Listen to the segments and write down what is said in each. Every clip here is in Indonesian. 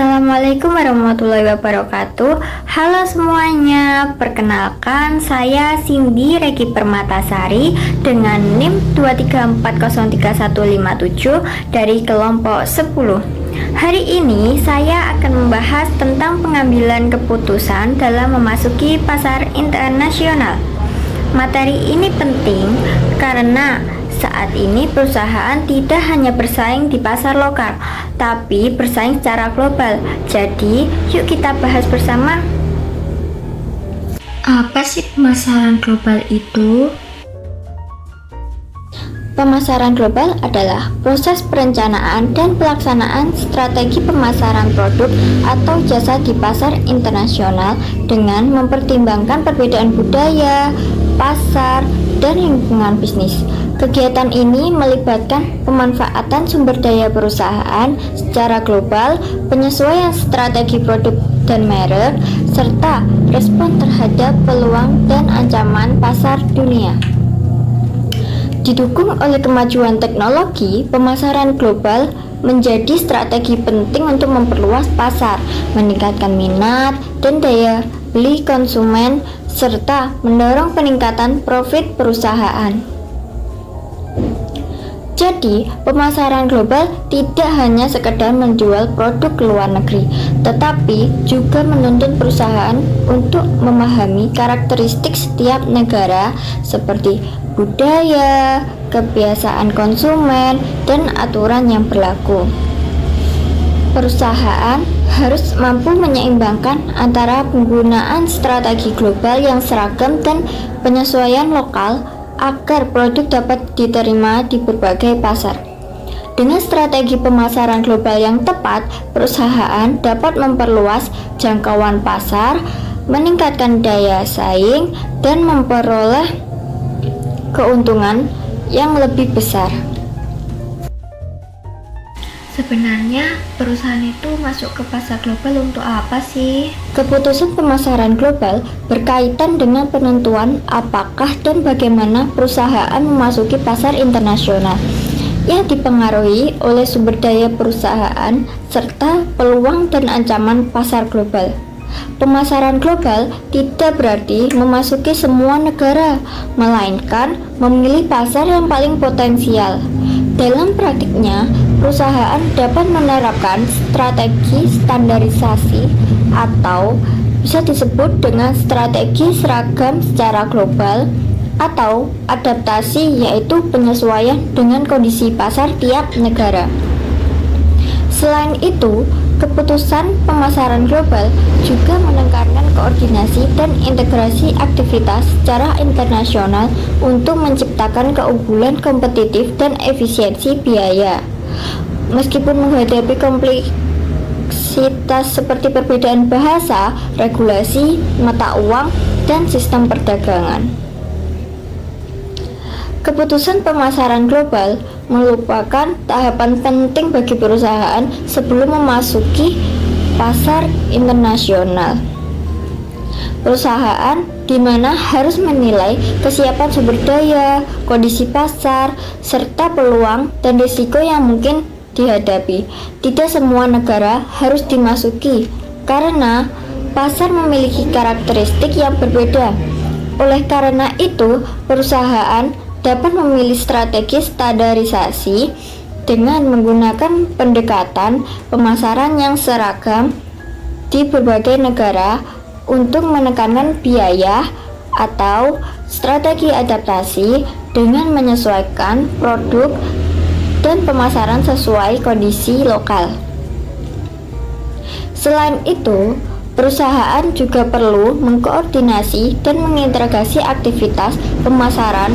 Assalamualaikum warahmatullahi wabarakatuh. Halo semuanya, perkenalkan saya Cindy Regi Permatasari dengan NIM 234031157 dari kelompok 10. Hari ini saya akan membahas tentang pengambilan keputusan dalam memasuki pasar internasional. Materi ini penting karena saat ini perusahaan tidak hanya bersaing di pasar lokal, tapi bersaing secara global. Jadi, yuk kita bahas bersama. Apa sih pemasaran global itu? Pemasaran global adalah proses perencanaan dan pelaksanaan strategi pemasaran produk atau jasa di pasar internasional dengan mempertimbangkan perbedaan budaya, pasar, dan lingkungan bisnis. Kegiatan ini melibatkan pemanfaatan sumber daya perusahaan secara global, penyesuaian strategi produk dan merek, serta respon terhadap peluang dan ancaman pasar dunia. Didukung oleh kemajuan teknologi, pemasaran global menjadi strategi penting untuk memperluas pasar, meningkatkan minat dan daya beli konsumen, serta mendorong peningkatan profit perusahaan. Jadi, pemasaran global tidak hanya sekedar menjual produk ke luar negeri, tetapi juga menuntun perusahaan untuk memahami karakteristik setiap negara seperti budaya, kebiasaan konsumen, dan aturan yang berlaku. Perusahaan harus mampu menyeimbangkan antara penggunaan strategi global yang seragam dan penyesuaian lokal agar produk dapat diterima di berbagai pasar. Dengan strategi pemasaran global yang tepat, perusahaan dapat memperluas jangkauan pasar, meningkatkan daya saing, dan memperoleh keuntungan yang lebih besar. Sebenarnya perusahaan itu masuk ke pasar global untuk apa sih? Keputusan pemasaran global berkaitan dengan penentuan apakah dan bagaimana perusahaan memasuki pasar internasional yang dipengaruhi oleh sumber daya perusahaan serta peluang dan ancaman pasar global. Pemasaran global tidak berarti memasuki semua negara, melainkan memilih pasar yang paling potensial. Dalam praktiknya, perusahaan dapat menerapkan strategi standarisasi atau bisa disebut dengan strategi seragam secara global atau adaptasi, yaitu penyesuaian dengan kondisi pasar tiap negara. Selain itu, keputusan pemasaran global juga menekankan koordinasi dan integrasi aktivitas secara internasional untuk menciptakan keunggulan kompetitif dan efisiensi biaya. Meskipun menghadapi kompleksitas seperti perbedaan bahasa, regulasi, mata uang, dan sistem perdagangan. Keputusan pemasaran global merupakan tahapan penting bagi perusahaan sebelum memasuki pasar internasional. Perusahaan di mana harus menilai kesiapan sumber daya, kondisi pasar, serta peluang dan risiko yang mungkin dihadapi. Tidak semua negara harus dimasuki karena pasar memiliki karakteristik yang berbeda. Oleh karena itu, perusahaan dapat memilih strategi standarisasi dengan menggunakan pendekatan pemasaran yang seragam di berbagai negara untuk menekankan biaya atau strategi adaptasi dengan menyesuaikan produk dan pemasaran sesuai kondisi lokal. Selain itu, perusahaan juga perlu mengkoordinasi dan mengintegrasi aktivitas pemasaran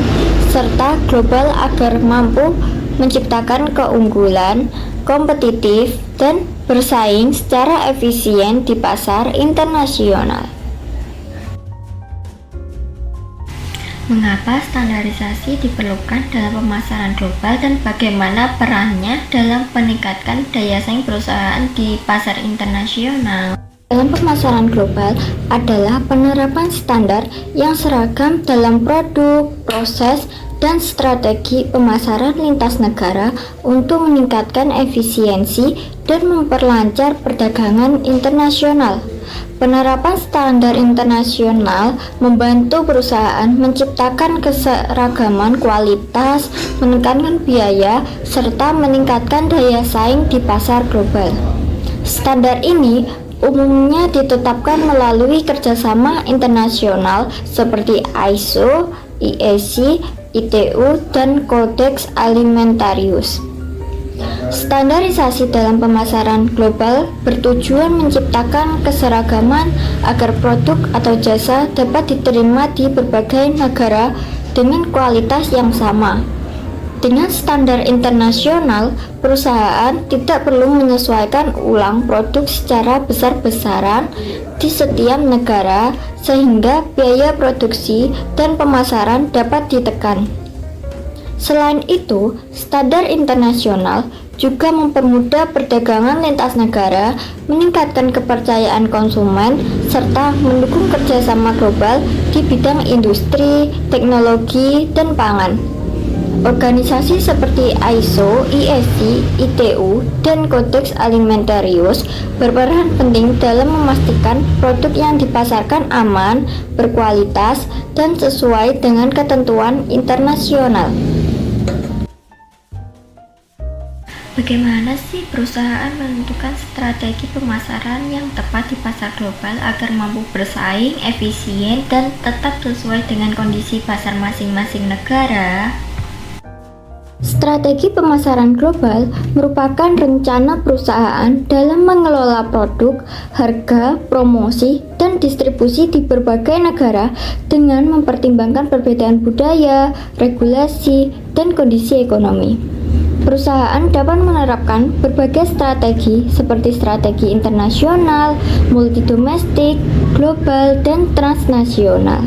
serta global agar mampu menciptakan keunggulan, kompetitif, dan bersaing secara efisien di pasar internasional. Mengapa standarisasi diperlukan dalam pemasaran global dan bagaimana perannya dalam meningkatkan daya saing perusahaan di pasar internasional? Dalam pemasaran global adalah penerapan standar yang seragam dalam produk, proses, dan strategi pemasaran lintas negara untuk meningkatkan efisiensi dan memperlancar perdagangan internasional. Penerapan standar internasional membantu perusahaan menciptakan keseragaman kualitas, menekankan biaya, serta meningkatkan daya saing di pasar global. Standar ini umumnya ditetapkan melalui kerjasama internasional seperti ISO, IEC, ITU, dan Codex Alimentarius. Standarisasi dalam pemasaran global bertujuan menciptakan keseragaman agar produk atau jasa dapat diterima di berbagai negara dengan kualitas yang sama. Dengan standar internasional, perusahaan tidak perlu menyesuaikan ulang produk secara besar-besaran di setiap negara sehingga biaya produksi dan pemasaran dapat ditekan. Selain itu, standar internasional juga mempermudah perdagangan lintas negara, meningkatkan kepercayaan konsumen, serta mendukung kerjasama global di bidang industri, teknologi, dan pangan. Organisasi seperti ISO, IEC, ITU, dan Codex Alimentarius berperan penting dalam memastikan produk yang dipasarkan aman, berkualitas, dan sesuai dengan ketentuan internasional. Bagaimana sih perusahaan menentukan strategi pemasaran yang tepat di pasar global agar mampu bersaing, efisien, dan tetap sesuai dengan kondisi pasar masing-masing negara? Strategi pemasaran global merupakan rencana perusahaan dalam mengelola produk, harga, promosi, dan distribusi di berbagai negara dengan mempertimbangkan perbedaan budaya, regulasi, dan kondisi ekonomi. Perusahaan dapat menerapkan berbagai strategi seperti strategi internasional, multidomestik, global, dan transnasional.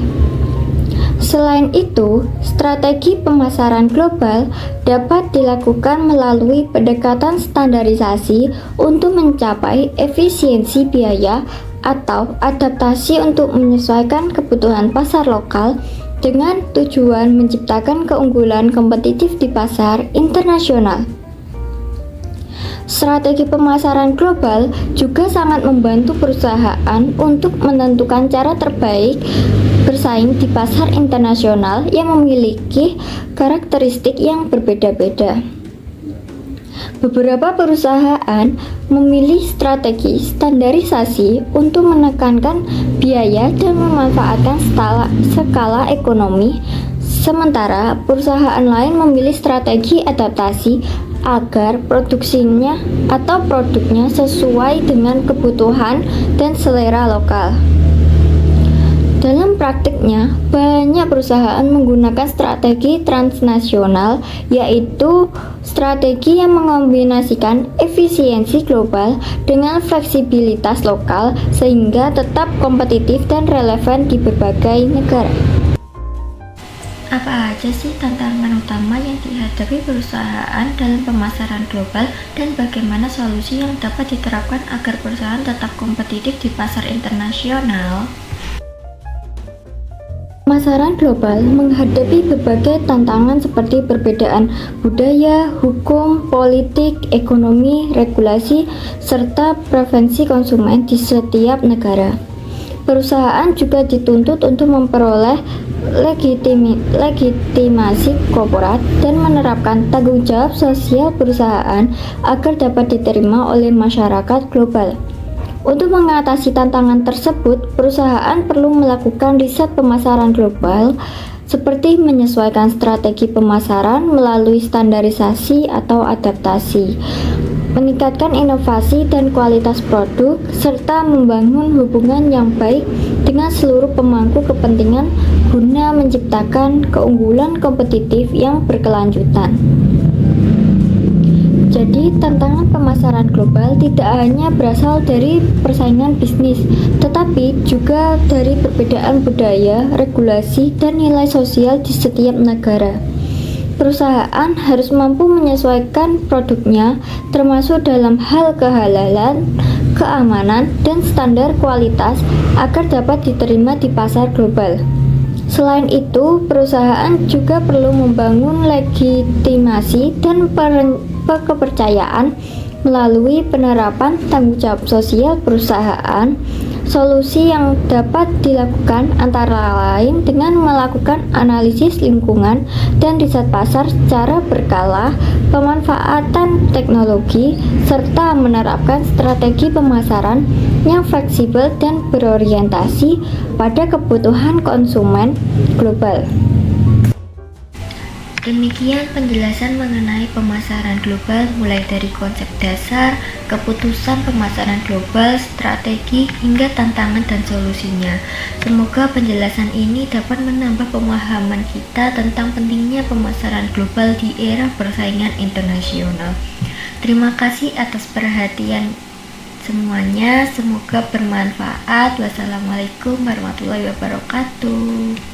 Selain itu, strategi pemasaran global dapat dilakukan melalui pendekatan standarisasi untuk mencapai efisiensi biaya atau adaptasi untuk menyesuaikan kebutuhan pasar lokal dengan tujuan menciptakan keunggulan kompetitif di pasar internasional. Strategi pemasaran global juga sangat membantu perusahaan untuk menentukan cara terbaik bersaing di pasar internasional yang memiliki karakteristik yang berbeda-beda. Beberapa perusahaan memilih strategi standarisasi untuk menekankan biaya dan memanfaatkan skala ekonomi, sementara perusahaan lain memilih strategi adaptasi agar produksinya atau produknya sesuai dengan kebutuhan dan selera lokal. Dalam praktiknya, banyak perusahaan menggunakan strategi transnasional, yaitu strategi yang mengombinasikan efisiensi global dengan fleksibilitas lokal sehingga tetap kompetitif dan relevan di berbagai negara. Apa aja sih tantangan utama yang dihadapi perusahaan dalam pemasaran global dan bagaimana solusi yang dapat diterapkan agar perusahaan tetap kompetitif di pasar internasional? Pemasaran global menghadapi berbagai tantangan seperti perbedaan budaya, hukum, politik, ekonomi, regulasi, serta preferensi konsumen di setiap negara. Perusahaan juga dituntut untuk memperoleh legitimasi korporat dan menerapkan tanggung jawab sosial perusahaan agar dapat diterima oleh masyarakat global. Untuk mengatasi tantangan tersebut, perusahaan perlu melakukan riset pemasaran global seperti menyesuaikan strategi pemasaran melalui standarisasi atau adaptasi, meningkatkan inovasi dan kualitas produk, serta membangun hubungan yang baik dengan seluruh pemangku kepentingan guna menciptakan keunggulan kompetitif yang berkelanjutan. Jadi, tantangan pemasaran global tidak hanya berasal dari persaingan bisnis, tetapi juga dari perbedaan budaya, regulasi, dan nilai sosial di setiap negara. Perusahaan harus mampu menyesuaikan produknya, termasuk dalam hal kehalalan, keamanan, dan standar kualitas agar dapat diterima di pasar global. Selain itu, perusahaan juga perlu membangun legitimasi dan kepercayaan melalui penerapan tanggung jawab sosial perusahaan. Solusi yang dapat dilakukan antara lain dengan melakukan analisis lingkungan dan riset pasar secara berkala, pemanfaatan teknologi, serta menerapkan strategi pemasaran yang fleksibel dan berorientasi pada kebutuhan konsumen global. Demikian penjelasan mengenai pemasaran global mulai dari konsep dasar, keputusan pemasaran global, strategi, hingga tantangan dan solusinya. Semoga penjelasan ini dapat menambah pemahaman kita tentang pentingnya pemasaran global di era persaingan internasional. Terima kasih atas perhatian semuanya, semoga bermanfaat. Wassalamualaikum warahmatullahi wabarakatuh.